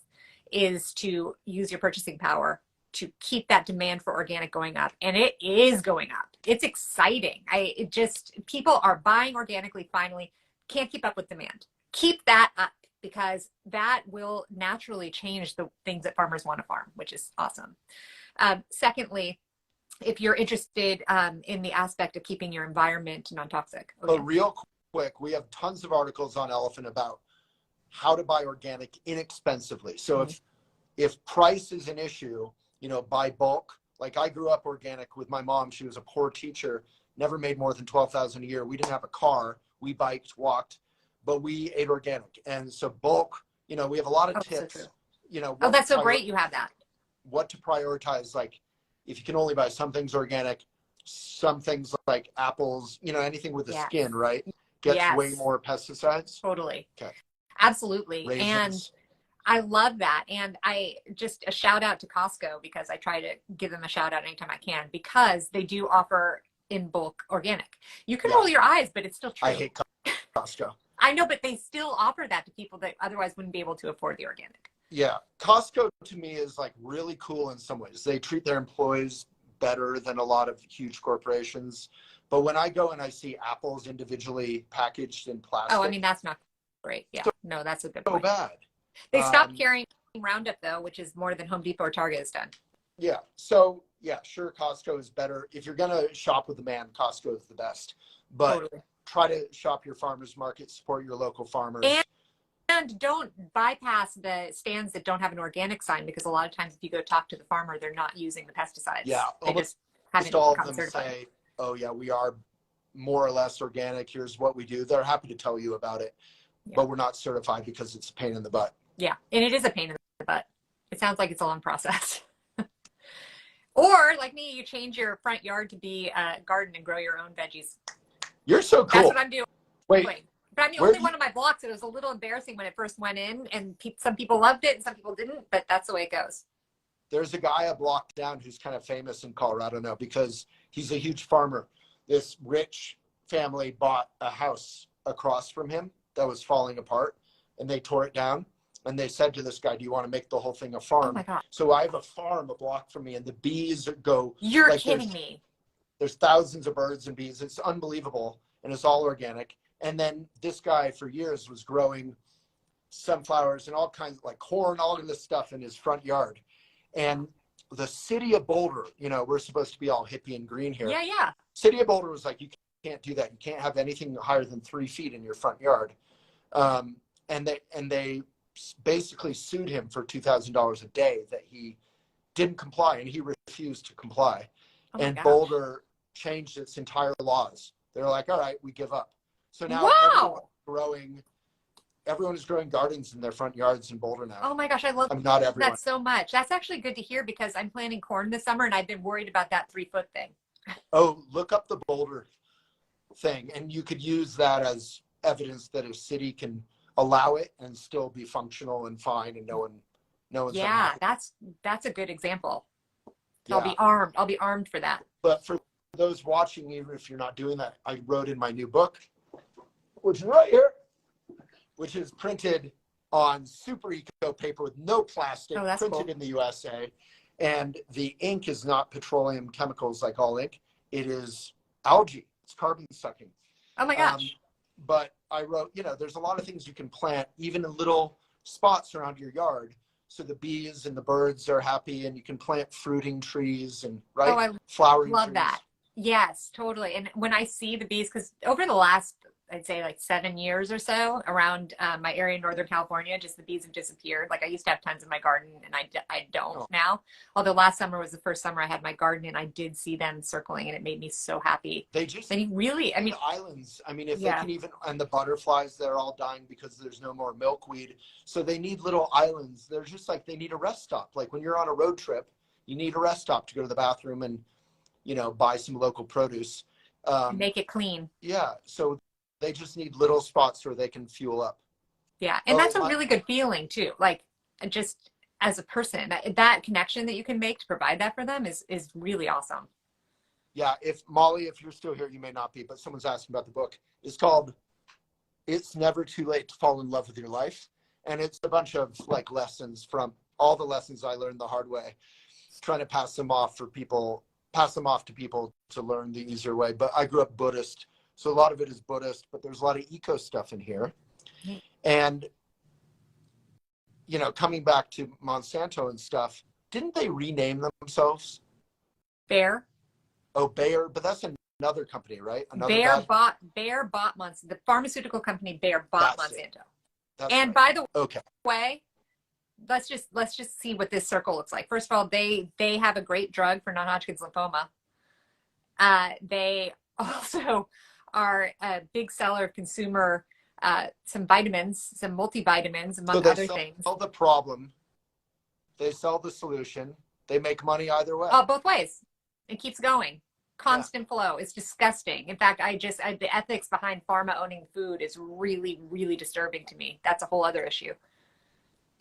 is to use your purchasing power to keep that demand for organic going up. And it is going up. It's exciting. People are buying organically finally. Can't keep up with demand. Keep that up, because that will naturally change the things that farmers want to farm, which is awesome. Secondly, if you're interested in the aspect of keeping your environment non-toxic. But real quick, we have tons of articles on Elephant about how to buy organic inexpensively. So if price is an issue, buy bulk. Like, I grew up organic with my mom. She was a poor teacher, never made more than $12,000 a year. We didn't have a car. We biked, walked, but we ate organic. And so bulk, we have a lot of tips. So that's so great you have that. What to prioritize, like, if you can only buy some things organic, some things like apples, anything with the skin, right? Gets way more pesticides. Totally. Okay. Absolutely. Raisins. And I love that. And I just a shout out to Costco, because I try to give them a shout out anytime I can, because they do offer in bulk organic. You can roll your eyes, but it's still true. I hate Costco. I know, but they still offer that to people that otherwise wouldn't be able to afford the organic. Yeah. Costco to me is like really cool in some ways. They treat their employees better than a lot of huge corporations. But when I go and I see apples individually packaged in plastic. Oh, I mean, that's not great. Yeah. No, that's a good so point. bad. They stopped carrying Roundup, though, which is more than Home Depot or Target has done. Yeah. So, yeah, sure, Costco is better. If you're going to shop with the man, Costco is the best. But try to shop your farmers market, support your local farmers. And don't bypass the stands that don't have an organic sign, because a lot of times if you go talk to the farmer, they're not using the pesticides. Yeah. They just haven't all of become them certified. say, oh, yeah, we are more or less organic. Here's what we do. They're happy to tell you about it. Yeah. But we're not certified because it's a pain in the butt. Yeah. And it is a pain in the butt. It sounds like it's a long process. Or like me, you change your front yard to be a garden and grow your own veggies. You're so cool. That's what I'm doing. Wait. But I'm the only one of my blocks. It was a little embarrassing when it first went in, and some people loved it and some people didn't, but that's the way it goes. There's a guy a block down who's kind of famous in Colorado now because he's a huge farmer. This rich family bought a house across from him that was falling apart, and they tore it down. And they said to this guy, do you want to make the whole thing a farm? Oh my God. So I have a farm a block from me, and the bees go. You're like, kidding me. There's thousands of birds and bees. It's unbelievable, and it's all organic. And then this guy for years was growing sunflowers and all kinds of like corn, all of this stuff in his front yard. And the city of Boulder, we're supposed to be all hippie and green here. Yeah. City of Boulder was like, you can't do that. You can't have anything higher than 3 feet in your front yard. And they basically sued him for $2,000 a day that he didn't comply, and he refused to comply. And Boulder changed its entire laws. They're like, all right, we give up. So now everyone is growing gardens in their front yards in Boulder now. Oh my gosh, I love not everyone. that so much. That's actually good to hear, because I'm planting corn this summer and I've been worried about that 3-foot thing. Oh, look up the Boulder thing, and you could use that as evidence that a city can allow it and still be functional and fine, and no one's yeah, that's a good example. Yeah. I'll be armed for that. But for those watching, even if you're not doing that, I wrote in my new book, which is right here, which is printed on super eco paper with no plastic, printed in the USA. And the ink is not petroleum chemicals like all ink. It is algae. It's carbon sucking. Oh my gosh. But I wrote, there's a lot of things you can plant, even in little spots around your yard, so the bees and the birds are happy, and you can plant fruiting trees and flowering trees. Love that. Yes, totally. And when I see the bees, because over the last, I'd say like 7 years or so around my area in Northern California, just the bees have disappeared. Like I used to have tons in my garden, and I don't now. Although last summer was the first summer I had my garden, and I did see them circling, and it made me so happy. They just, and really, the islands, if they can even, and the butterflies, they're all dying because there's no more milkweed. So they need little islands. They're just like, they need a rest stop. Like when you're on a road trip you need a rest stop to go to the bathroom and, you know, buy some local produce. Make it clean. Yeah. So they just need little spots where they can fuel up. Yeah. And that's a really good feeling too. Like just as a person, that connection that you can make to provide that for them is really awesome. Yeah. If Molly, if you're still here, you may not be, but someone's asking about the book. It's called It's Never Too Late to Fall in Love with Your Life. And it's a bunch of like lessons from all the lessons I learned the hard way, trying to pass them off to people to learn the easier way. But I grew up Buddhist, so a lot of it is Buddhist, but there's a lot of eco stuff in here. And, you know, coming back to Monsanto and stuff, didn't they rename themselves? Bayer. Oh, Bayer, but that's another company, right? Bayer bought Monsanto. The pharmaceutical company Bayer bought Monsanto. And by the way, let's just see what this circle looks like. First of all, they have a great drug for non-Hodgkin's lymphoma. They also are a big seller of consumer, some vitamins, some multivitamins, among other things. They sell the problem. They sell the solution. They make money either way. Oh, both ways. It keeps going. Constant flow. It's disgusting. In fact, the ethics behind pharma owning food is really, really disturbing to me. That's a whole other issue.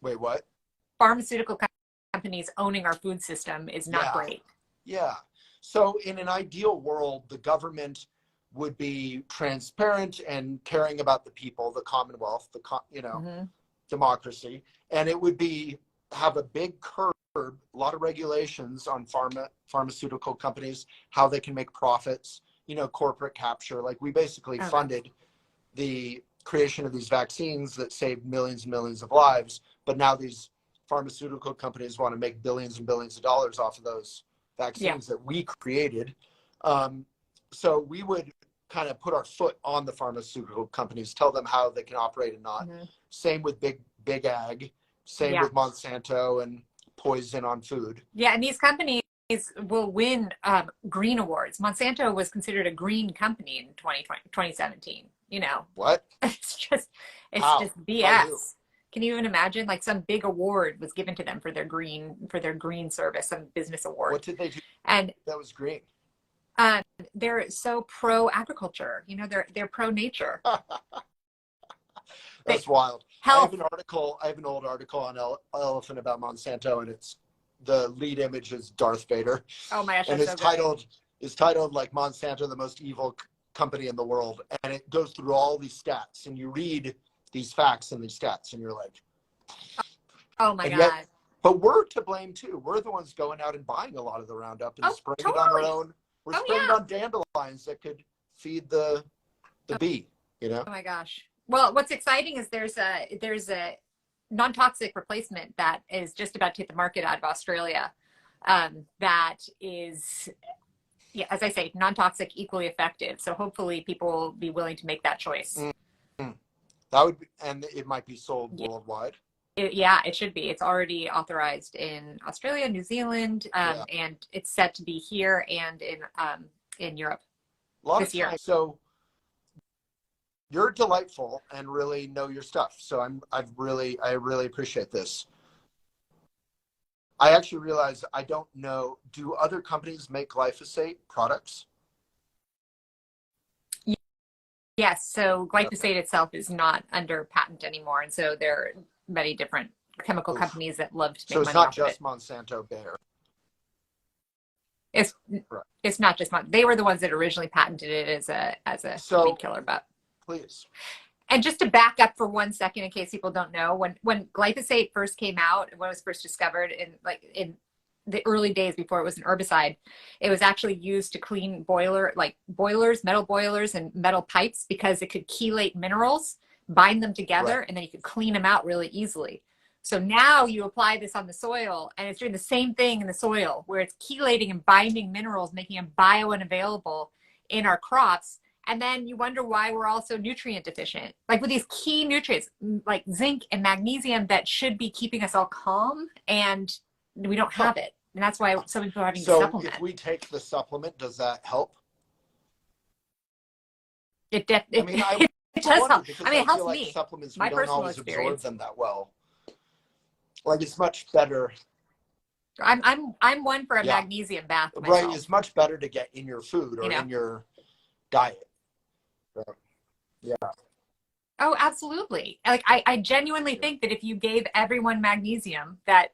Wait, what? Pharmaceutical companies owning our food system is not great. Yeah. So in an ideal world, the government would be transparent and caring about the people, the commonwealth, democracy, and it would have a big curb, a lot of regulations on pharmaceutical companies, how they can make profits, you know, corporate capture. Like we basically funded the creation of these vaccines that saved millions and millions of lives, but now these pharmaceutical companies want to make billions and billions of dollars off of those vaccines that we created. So we would kind of put our foot on the pharmaceutical companies, tell them how they can operate and not. Same with big ag, same with Monsanto and poison on food. Yeah, and these companies will win green awards. Monsanto was considered a green company in 2017. You know what? It's just BS. Can you even imagine? Like some big award was given to them for their green service, some business award. What did they do? And that was green. They're so pro agriculture. You know, they're pro nature. That's wild. Health. I have an old article on elephant about Monsanto, and the lead image is Darth Vader. Oh my gosh! And it's titled like Monsanto, the most evil company in the world, and it goes through all these stats, and you read these facts and these stats, and you're like, oh my god! But we're to blame too. We're the ones going out and buying a lot of the Roundup and spraying it on our own. We're spraying it on dandelions that could feed the bee. You know? Oh my gosh! Well, what's exciting is there's a non-toxic replacement that is just about to hit the market out of Australia. That is, as I say, non-toxic, equally effective. So hopefully people will be willing to make that choice. That would be, and it might be sold worldwide. It should be. It's already authorized in Australia, New Zealand, and it's set to be here and in Europe this year. So you're delightful and really know your stuff. So I really appreciate this. I actually realized I don't know. Do other companies make glyphosate products? Yes. So glyphosate itself is not under patent anymore, and so there are many different chemical companies that love to make money off of it. So it's not just Monsanto Bayer. It's not just they were the ones that originally patented it as a weed killer, but please. And just to back up for 1 second, in case people don't know, when glyphosate first came out, when it was first discovered in the early days before it was an herbicide, it was actually used to clean boilers, metal boilers and metal pipes, because it could chelate minerals, bind them together, and then you could clean them out really easily. So now you apply this on the soil, and it's doing the same thing in the soil, where it's chelating and binding minerals, making them bio-unavailable in our crops. And then you wonder why we're all so nutrient deficient. Like with these key nutrients, like zinc and magnesium, that should be keeping us all calm, and we don't have it. And that's why so many people are having to supplement. So if we take the supplement, does that help? It does help. I mean, it helps me. Supplements, we don't always absorb them that well. Like it's much better. I'm one for a Yeah. magnesium bath Right. myself. It's much better to get in your food or You know? in your diet. So, yeah. Oh, absolutely. Like I genuinely think that if you gave everyone magnesium, that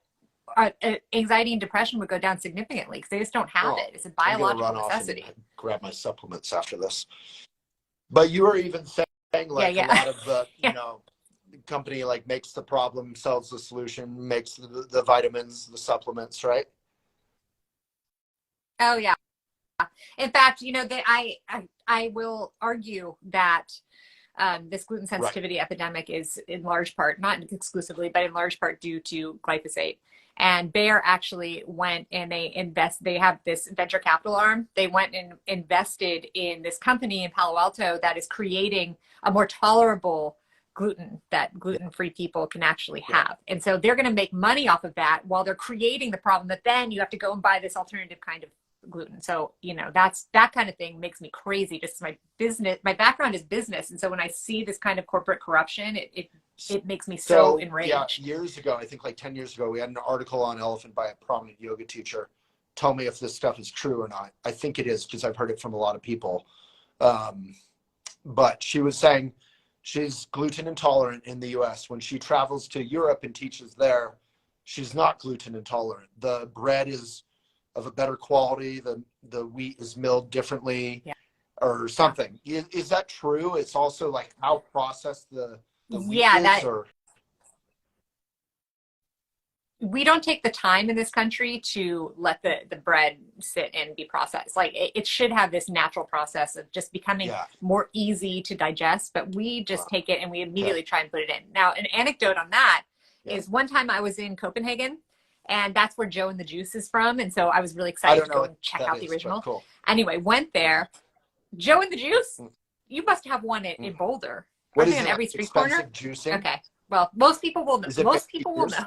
anxiety and depression would go down significantly because they just don't have Well, it. It's a I'm gonna biological run off necessity. and grab my supplements after this. But you were even saying like Yeah, a lot of the, yeah. you know, company like makes the problem, sells the solution, makes the vitamins, the supplements, right? Oh yeah. In fact, you know that I will argue that this gluten Right. sensitivity epidemic is in large part, not exclusively, but in large part due to glyphosate. And Bayer actually went and they have this venture capital arm. They went and invested in this company in Palo Alto that is creating a more tolerable gluten that gluten-free people can actually have. Yeah. And so they're going to make money off of that while they're creating the problem that then you have to go and buy this alternative kind of gluten. So, you know, that kind of thing makes me crazy. Just my background is business. And so when I see this kind of corporate corruption, it makes me so enraged. Yeah, years ago, I think like 10 years ago, we had an article on elephant by a prominent yoga teacher. Tell me if this stuff is true or not. I think it is because I've heard it from a lot of people. But she was saying she's gluten intolerant in the US. When she travels to Europe and teaches there, she's not gluten intolerant. The bread is of a better quality. The wheat is milled differently, yeah, or something. Is that true? It's also like how processed the wheat is, or we don't take the time in this country to let the bread sit and be processed. Like it should have this natural process of just becoming more easy to digest, but we just take it and we immediately try and put it in. Now, an anecdote on that is one time I was in Copenhagen, and that's where Joe and the Juice is from. And so I was really excited to go and check out the original. Cool. Anyway, went there. Joe and the Juice? You must have one in Boulder. What Are is they on it, every like, street corner? Juicing? Okay. Well, most people will know. Most people will know.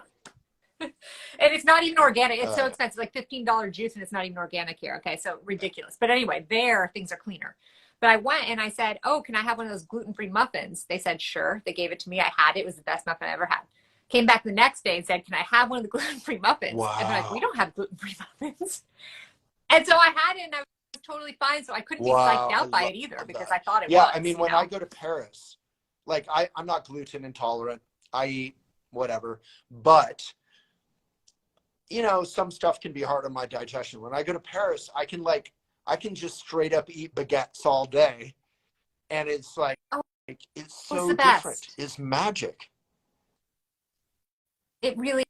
And it's not even organic. It's so expensive, like $15 juice, and it's not even organic here. Okay, so ridiculous. But anyway, there things are cleaner. But I went and I said, "Oh, can I have one of those gluten-free muffins?" They said, "Sure." They gave it to me. I had it. It was the best muffin I ever had. Came back the next day and said, "Can I have one of the gluten-free muffins?" Wow. And they're like, "We don't have gluten-free muffins." And so I had it, and I was totally fine. So I couldn't be psyched out by it either because I thought it was. Yeah, I mean, when I go to Paris, like I'm not gluten intolerant. I eat whatever, but you know, some stuff can be hard on my digestion. When I go to Paris, I can just straight up eat baguettes all day, and it's like, it's so different. It's magic. It really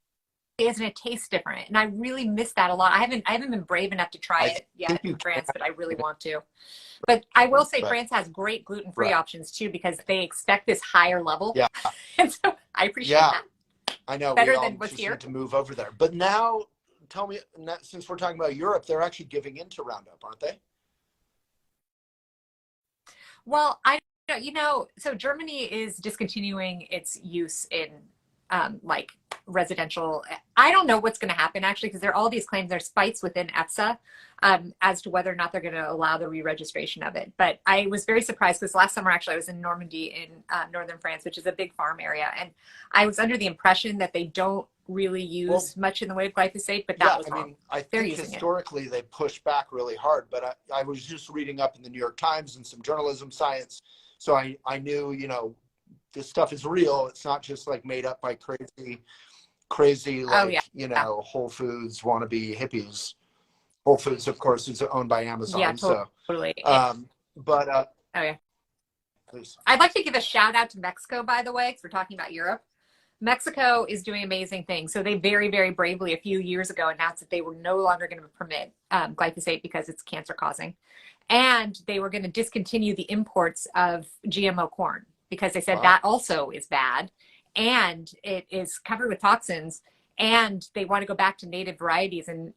is, and it tastes different. And I really miss that a lot. I haven't been brave enough to try it yet in France, but I really want to. But I will say France has great gluten-free options too, because they expect this higher level. Yeah. And so I appreciate that. I know. Better than what's here. Need to move over there. But now, tell me, since we're talking about Europe, they're actually giving in to Roundup, aren't they? Well, so Germany is discontinuing its use in like residential. I don't know what's going to happen actually, because there are all these claims. There's fights within EFSA as to whether or not they're going to allow the re-registration of it. But I was very surprised because last summer actually I was in Normandy in northern France, which is a big farm area, and I was under the impression that they don't really use much in the way of glyphosate, but that was wrong. I mean, I think historically they push back really hard, but I was just reading up in the New York Times and some journalism science, so I knew, you know, this stuff is real. It's not just like made up by crazy like, you know, Whole Foods wannabe hippies. Whole Foods, of course, is owned by Amazon. Yeah, totally. Please. I'd like to give a shout out to Mexico, by the way, because we're talking about Europe. Mexico is doing amazing things. So they very, very bravely a few years ago announced that they were no longer going to permit glyphosate because it's cancer causing. And they were going to discontinue the imports of GMO corn because they said that also is bad and it is covered with toxins, and they want to go back to native varieties and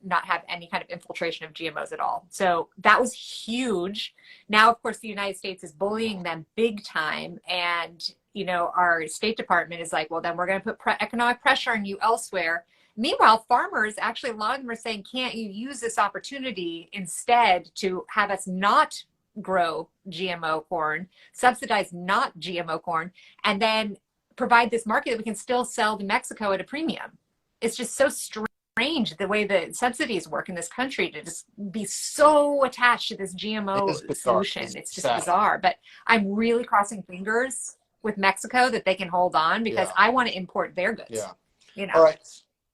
not have any kind of infiltration of GMOs at all. So that was huge. Now, of course, the United States is bullying them big time. And, you know, our State Department is like, well, then we're going to put economic pressure on you elsewhere. Meanwhile, farmers, actually, a lot of them are saying, can't you use this opportunity instead to have us not grow GMO corn, subsidize not GMO corn, and then provide this market that we can still sell to Mexico at a premium? It's just so strange strange the way the subsidies work in this country to just be so attached to this It GMO is bizarre. solution. It's just sad. bizarre. But I'm really crossing fingers with Mexico that they can hold on, because Yeah. I want to import their goods. Yeah. You know, All right.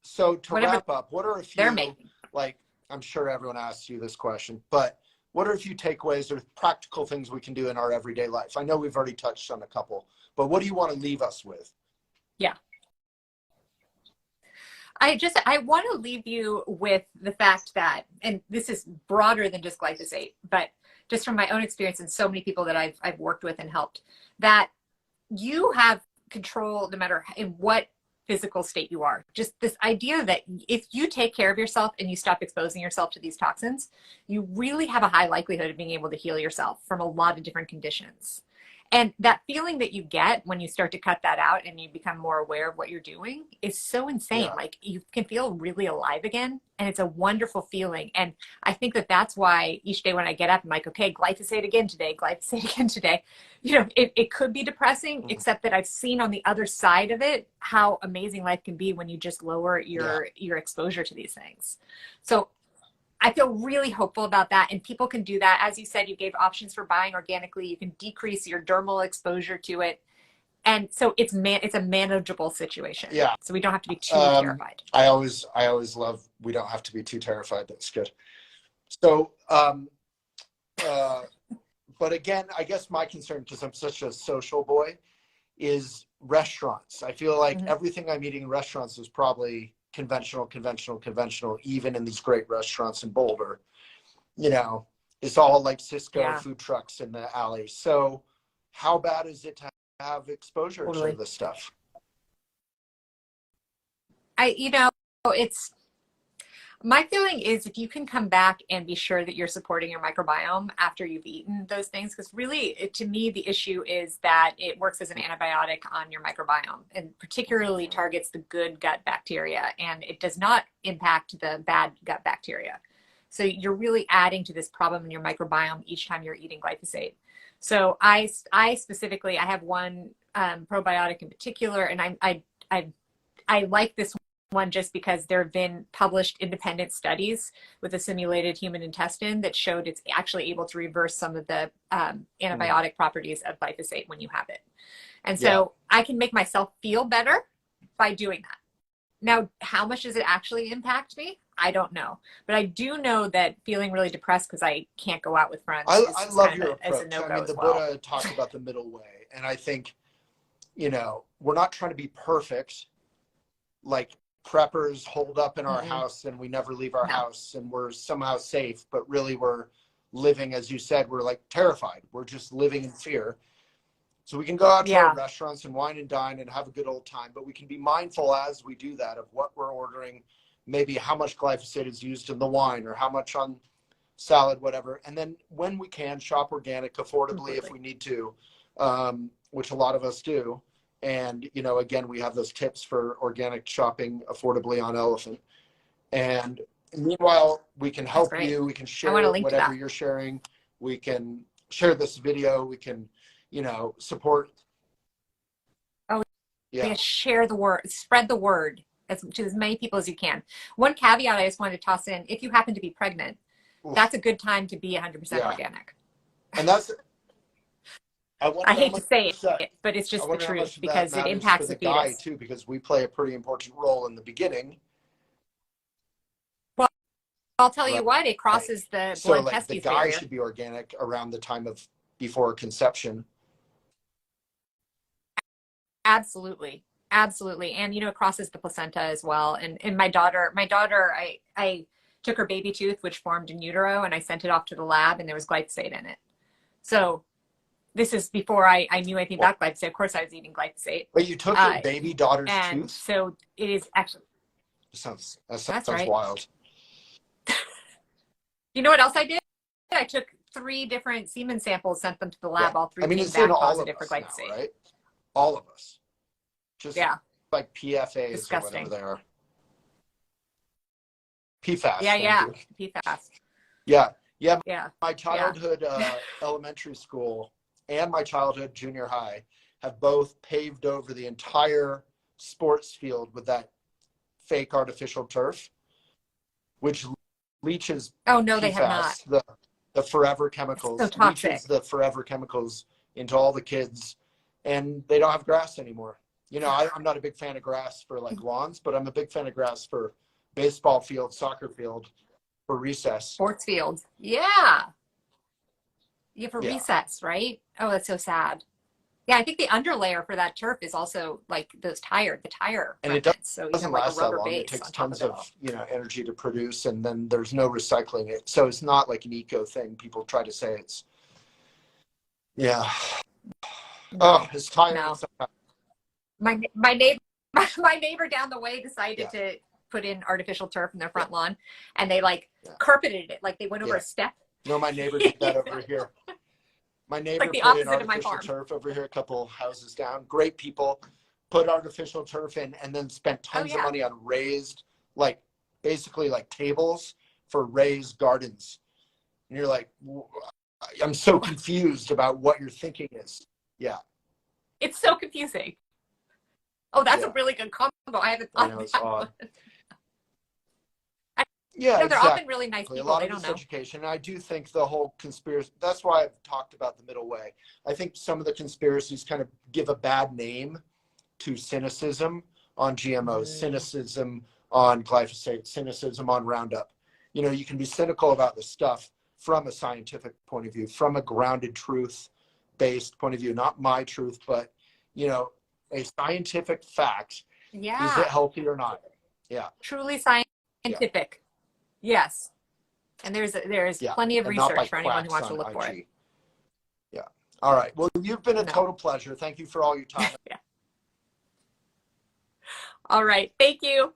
So to whatever wrap up, what are a they're few, making. like, I'm sure everyone asks you this question, but what are a few takeaways or practical things we can do in our everyday life? I know we've already touched on a couple, but what do you want to leave us with? Yeah. I want to leave you with the fact that, and this is broader than just glyphosate, but just from my own experience and so many people that I've worked with and helped, that you have control no matter in what physical state you are. Just this idea that if you take care of yourself and you stop exposing yourself to these toxins, you really have a high likelihood of being able to heal yourself from a lot of different conditions. And that feeling that you get when you start to cut that out and you become more aware of what you're doing is so insane. Yeah. Like, you can feel really alive again, and it's a wonderful feeling. And I think that that's why each day when I get up, I'm like, okay, glyphosate again today, glyphosate again today. You know, it could be depressing, except that I've seen on the other side of it how amazing life can be when you just lower your exposure to these things. So I feel really hopeful about that, and people can do that. As you said, you gave options for buying organically. You can decrease your dermal exposure to it, and so it's a manageable situation. Yeah. So we don't have to be too terrified. I always love, we don't have to be too terrified. That's good. So, but again, I guess my concern, because I'm such a social boy, is restaurants. I feel like everything I'm eating in restaurants is probably conventional, even in these great restaurants in Boulder. You know, it's all like Cisco food trucks in the alleys. So how bad is it to have exposure to this stuff? It's my feeling is, if you can come back and be sure that you're supporting your microbiome after you've eaten those things, because really, to me, the issue is that it works as an antibiotic on your microbiome, and particularly targets the good gut bacteria, and it does not impact the bad gut bacteria. So you're really adding to this problem in your microbiome each time you're eating glyphosate. So I specifically, I have one probiotic in particular, and I like this one just because there have been published independent studies with a simulated human intestine that showed it's actually able to reverse some of the antibiotic properties of glyphosate when you have it. And so I can make myself feel better by doing that. Now, how much does it actually impact me? I don't know. But I do know that feeling really depressed because I can't go out with friends I love your as a approach. no-go I mean, the well. Buddha talked about the middle way. And I think, you know, we're not trying to be perfect. Like, preppers hold up in our house and we never leave our house and we're somehow safe, but really we're living, as you said, we're like terrified. We're just living in fear. So we can go out to our restaurants and wine and dine and have a good old time, but we can be mindful as we do that of what we're ordering, maybe how much glyphosate is used in the wine or how much on salad, whatever. And then when we can, shop organic affordably if we need to, which a lot of us do. And, you know, again, we have those tips for organic shopping affordably on Elephant. And meanwhile, we can help you. We can share whatever you're sharing. We can share this video. We can, you know, support. Oh, yeah. Share the word, spread the word to as many people as you can. One caveat I just wanted to toss in: if you happen to be pregnant, that's a good time to be 100% organic. And that's. I hate to say it, but it's just the truth, because it impacts the fetus too, because we play a pretty important role in the beginning. Well, I'll tell you what, it crosses the blood-testes barrier. The guy should be organic around the time of before conception. Absolutely. And, you know, it crosses the placenta as well. And my daughter, I took her baby tooth, which formed in utero, and I sent it off to the lab, and there was glyphosate in it. So this is before I knew anything about glyphosate. Of course, I was eating glyphosate. But you took your baby daughter's tooth? So it is actually. That sounds wild. You know what else I did? I took 3 different semen samples, sent them to the lab. All 3 came back positive for glyphosate. Now, right? All of us. Just like PFAs Disgusting. or whatever they are. PFAS. PFAS. Yeah. My childhood elementary school and my childhood junior high have both paved over the entire sports field with that fake artificial turf. which leaches Oh no, they have PFAS, not. the forever chemicals, So toxic. leaches the forever chemicals into all the kids, and they don't have grass anymore. You know, I'm not a big fan of grass for like lawns, but I'm a big fan of grass for baseball field, soccer field, for recess. Sports fields. Yeah. Yeah, for Yeah. recess, right? Oh, that's so sad. Yeah, I think the underlayer for that turf is also like the tire And it remnants. So you doesn't have like a last that rubber long. base It takes on top tons of it all. of, you know, energy to produce, and then there's no recycling it. So it's not like an eco thing. People try to say it's, yeah. Oh, it's tiring No. sometimes. My neighbor my neighbor down the way decided Yeah. to put in artificial turf in their front lawn, and they like Yeah. carpeted it, like they went over Yeah. a step. No, my neighbor did that over here. My neighbor Like the put in opposite of my artificial farm. turf over here, a couple houses down. Great people, put artificial turf in, and then spent tons of yeah. money on raised, like basically like tables for raised gardens. And you're like, I'm so confused about what your thinking is. Yeah. It's so confusing. Oh, that's Yeah. a really good combo. I haven't I thought know, of it's that odd. one. Yeah, No, they're exactly. often really nice A people. lot They of don't it's know. education. And I do think the whole conspiracy, that's why I've talked about the middle way. I think some of the conspiracies kind of give a bad name to cynicism on GMOs, cynicism on glyphosate, cynicism on Roundup. You know, you can be cynical about the stuff from a scientific point of view, from a grounded truth-based point of view, not my truth, but, you know, a scientific fact. Yeah. Is it healthy or not? Yeah. Truly scientific. Yes. And there's plenty of and not by research for anyone who quacks wants to on look for it. IG. Yeah. All right. Well, you've been a No. total pleasure. Thank you for all your time. Yeah. All right. Thank you.